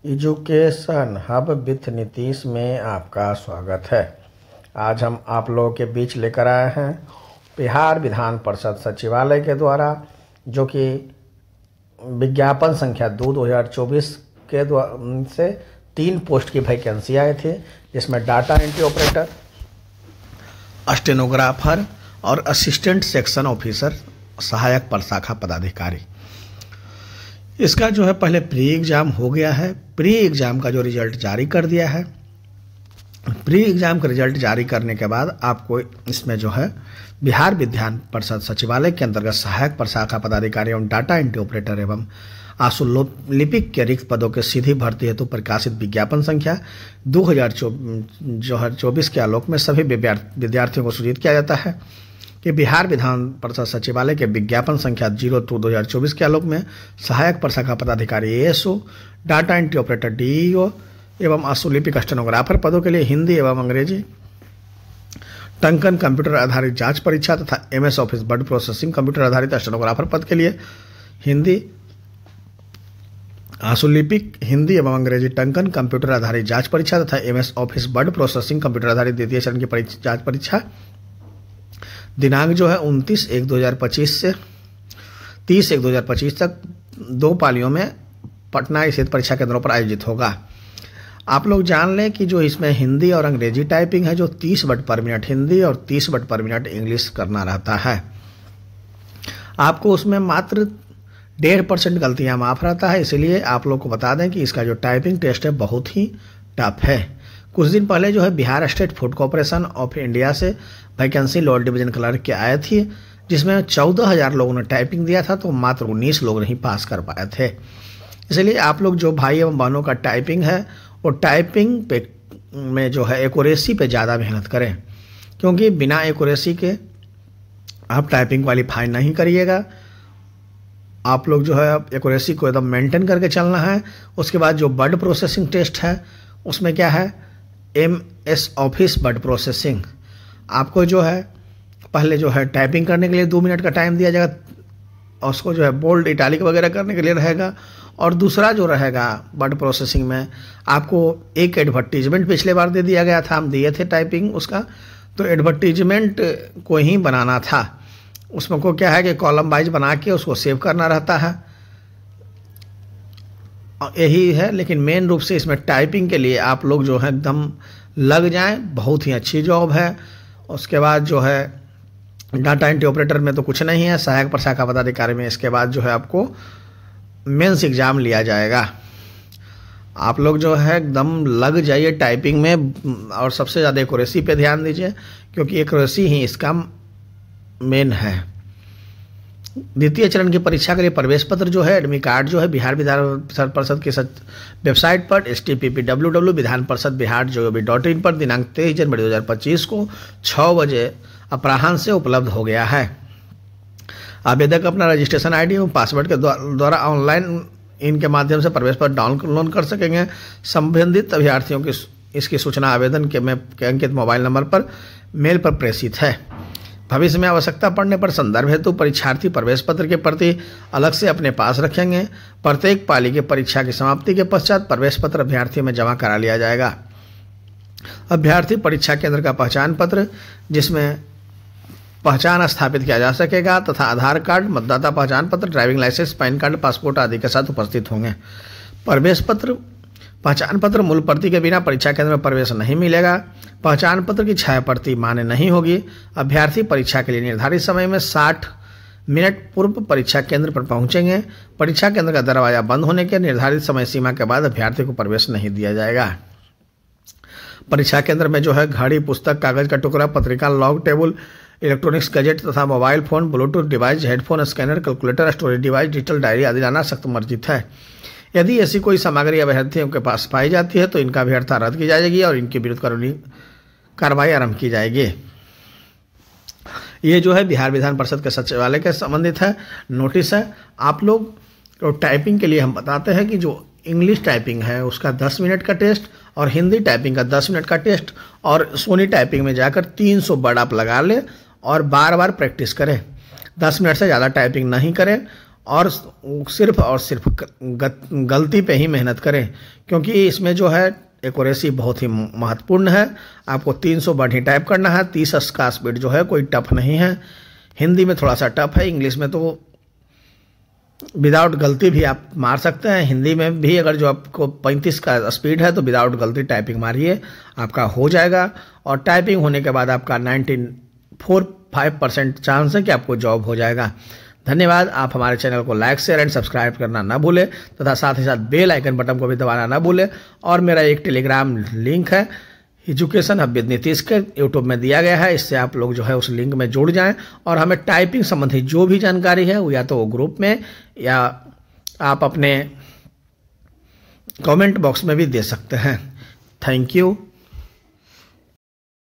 Education hub with Nitish में आपका स्वागत है। आज हम आप लोगों के बीच लेकर आए हैं बिहार विधान परिषद सचिवालय के द्वारा जो कि विज्ञापन संख्या 2024 के से 3 पोस्ट की वैकेंसी आए थे, जिसमें डाटा एंट्री ऑपरेटर, स्टेनोग्राफर और असिस्टेंट सेक्शन ऑफिसर सहायक प्रशाखा पदाधिकारी। इसका जो है पहले प्री एग्ज़ाम हो गया है। प्री एग्ज़ाम का जो रिजल्ट जारी कर दिया है, प्री एग्ज़ाम का रिजल्ट जारी करने के बाद आपको इसमें जो है बिहार विधान परिषद सचिवालय के अंतर्गत सहायक प्रशाखा पदाधिकारी एवं डाटा एंट्री ऑपरेटर एवं आशुलिपिक के रिक्त पदों के सीधी भर्ती हेतु प्रकाशित विज्ञापन संख्या 2024 के आलोक में सभी विद्यार्थियों को सूचित किया जाता है कि बिहार विधान परिषद सचिवालय के विज्ञापन संख्या 02/2024 के आलोक में सहायक प्रशाखा पदाधिकारी ASO, data entry operator DEO एवं आशुलिपिक स्टेनोग्राफर पदों के लिए हिंदी एवं अंग्रेजी टंकन कंप्यूटर आधारित जांच परीक्षा तथा MS office word processing computer आधारित स्टेनोग्राफर पद के लिए हिंदी आशुलिपिक हिंदी एवं अंग्रेजी टंकन कंप्यूटर आधारित जांच परीक्षा तथा MS office word processing computer आधारित द्वितीय चरण की जांच परीक्षा दिनांक जो है 29/1/2025 से 30/1/2025 तक 2 पालियों में पटना स्थित परीक्षा केंद्रों पर आयोजित होगा। आप लोग जान लें कि जो इसमें हिंदी और अंग्रेजी टाइपिंग है, जो 30 वर्ड पर मिनट हिंदी और 30 वर्ड पर मिनट इंग्लिश करना रहता है। आपको उसमें मात्र 1.5% गलतियां माफ रहता है। इसलिए आप लोग को बता दें कि इसका जो टाइपिंग टेस्ट है बहुत ही टफ है। कुछ दिन पहले जो है Bihar state food corporation of India से वैकेंसी लोअर डिवीजन क्लर्क की आई थी, जिसमें 14,000 लोगों ने टाइपिंग दिया था, तो मात्र 19 लोग नहीं पास कर पाए थे। इसलिए आप लोग जो भाई एवं बहनों का टाइपिंग है वो टाइपिंग पे में जो है एक्यूरेसी पे ज़्यादा मेहनत करें, क्योंकि बिना एक्यूरेसी के आप टाइपिंग क्वालिफाई नहीं करिएगा। आप लोग जो है एक्यूरेसी को एकदम मेंटेन करके चलना है। उसके बाद जो वर्ड प्रोसेसिंग टेस्ट है उसमें क्या है, एमएस ऑफिस वर्ड प्रोसेसिंग। आपको जो है पहले जो है टाइपिंग करने के लिए 2 मिनट का टाइम दिया जाएगा, और उसको जो है बोल्ड इटालिक वगैरह करने के लिए रहेगा। और दूसरा जो रहेगा वर्ड प्रोसेसिंग में आपको एक एडवर्टीजमेंट पिछले बार दे दिया गया था, हम दिए थे टाइपिंग उसका, तो एडवर्टीजमेंट को ही बनाना था। उसमें को क्या है कि कॉलम वाइज बना के उसको सेव करना रहता है, यही है। लेकिन मेन रूप से इसमें टाइपिंग के लिए आप लोग जो है एकदम लग जाएं, बहुत ही अच्छी जॉब है। उसके बाद जो है डाटा एंट्री ऑपरेटर में तो कुछ नहीं है, सहायक प्रशाखा पदाधिकारी में इसके बाद जो है आपको मेंस एग्जाम लिया जाएगा। आप लोग जो है एकदम लग जाइए टाइपिंग में, और सबसे ज़्यादा एक्यूरेसी पे ध्यान दीजिए, क्योंकि एक्यूरेसी ही इसका मेन है। द्वितीय चरण की परीक्षा के लिए प्रवेश पत्र जो है, एडमिट कार्ड जो है बिहार विधान परिषद की वेबसाइट पर http://www.vihanparishadbihar.gov.in पर दिनांक 23 जनवरी 2025 को 6 बजे अपराह्न से उपलब्ध हो गया है। आवेदक अपना रजिस्ट्रेशन आईडी एवं पासवर्ड के द्वारा ऑनलाइन इनके माध्यम से प्रवेश पत्र डाउनलोड कर सकेंगे। संबंधित अभ्यर्थियों की इसकी सूचना आवेदन के अंकित मोबाइल नंबर पर मेल पर प्रेषित है। भविष्य में आवश्यकता पड़ने पर संदर्भ हेतु परीक्षार्थी प्रवेश पत्र के प्रति अलग से अपने पास रखेंगे। प्रत्येक पाली के परीक्षा की समाप्ति के पश्चात प्रवेश पत्र अभ्यर्थी में जमा करा लिया जाएगा। अभ्यर्थी परीक्षा केंद्र का पहचान पत्र, जिसमें पहचान स्थापित किया जा सकेगा, तथा आधार कार्ड, मतदाता पहचान पत्र, driving licence, PAN card, passport आदि के साथ उपस्थित होंगे। प्रवेश पत्र पहचान पत्र मूल प्रति के बिना परीक्षा केंद्र में प्रवेश नहीं मिलेगा। पहचान पत्र की छाया प्रति मान्य नहीं होगी। अभ्यर्थी परीक्षा के लिए निर्धारित समय में 60 मिनट पूर्व परीक्षा केंद्र पर पहुंचेंगे। परीक्षा केंद्र का दरवाजा बंद होने के निर्धारित समय सीमा के बाद अभ्यर्थी को प्रवेश नहीं दिया जाएगा। परीक्षा केंद्र में जो है घड़ी, पुस्तक, कागज का टुकड़ा, पत्रिका, लॉग टेबल, इलेक्ट्रॉनिक्स गैजेट तथा mobile phone, Bluetooth device, headphone, scanner, calculator, storage device, digital diary आदि लाना सख्त वर्जित है। यदि ऐसी कोई सामग्री अभ्यर्थियों के पास पाई जाती है तो इनका अभ्यर्थता रद्द की जाएगी और इनके विरुद्ध कानूनी कार्रवाई आरंभ की जाएगी। ये जो है बिहार विधान परिषद के सचिवालय के संबंधित है, नोटिस है। आप लोग तो टाइपिंग के लिए हम बताते हैं कि जो इंग्लिश टाइपिंग है उसका 10 मिनट का टेस्ट, और हिंदी टाइपिंग का 10 मिनट का टेस्ट, और सोनी टाइपिंग में जाकर 300 वर्ड आप लगा लें और बार बार प्रैक्टिस करें। 10 मिनट से ज़्यादा टाइपिंग नहीं करें, और सिर्फ गलती पे ही मेहनत करें, क्योंकि इसमें जो है एक्यूरेसी बहुत ही महत्वपूर्ण है। आपको 300 वर्ड ही टाइप करना है। 30 का स्पीड जो है कोई टफ नहीं है। हिंदी में थोड़ा सा टफ है, इंग्लिश में तो विदाउट गलती भी आप मार सकते हैं। हिंदी में भी अगर जो आपको 35 का स्पीड है तो विदाउट गलती टाइपिंग मारिए, आपका हो जाएगा। और टाइपिंग होने के बाद आपका 94.5% चांस है कि आपको जॉब हो जाएगा। धन्यवाद। आप हमारे चैनल को लाइक, शेयर एंड सब्सक्राइब करना ना भूलें तथा साथ ही साथ बेल आइकन बटन को भी दबाना ना भूलें। और मेरा एक टेलीग्राम लिंक है एजुकेशन हब विद नीतीश के, यूट्यूब में दिया गया है। इससे आप लोग जो है उस लिंक में जुड़ जाएं और हमें टाइपिंग संबंधी जो भी जानकारी है वो या तो वो ग्रुप में या आप अपने कमेंट बॉक्स में भी दे सकते हैं। Thank you.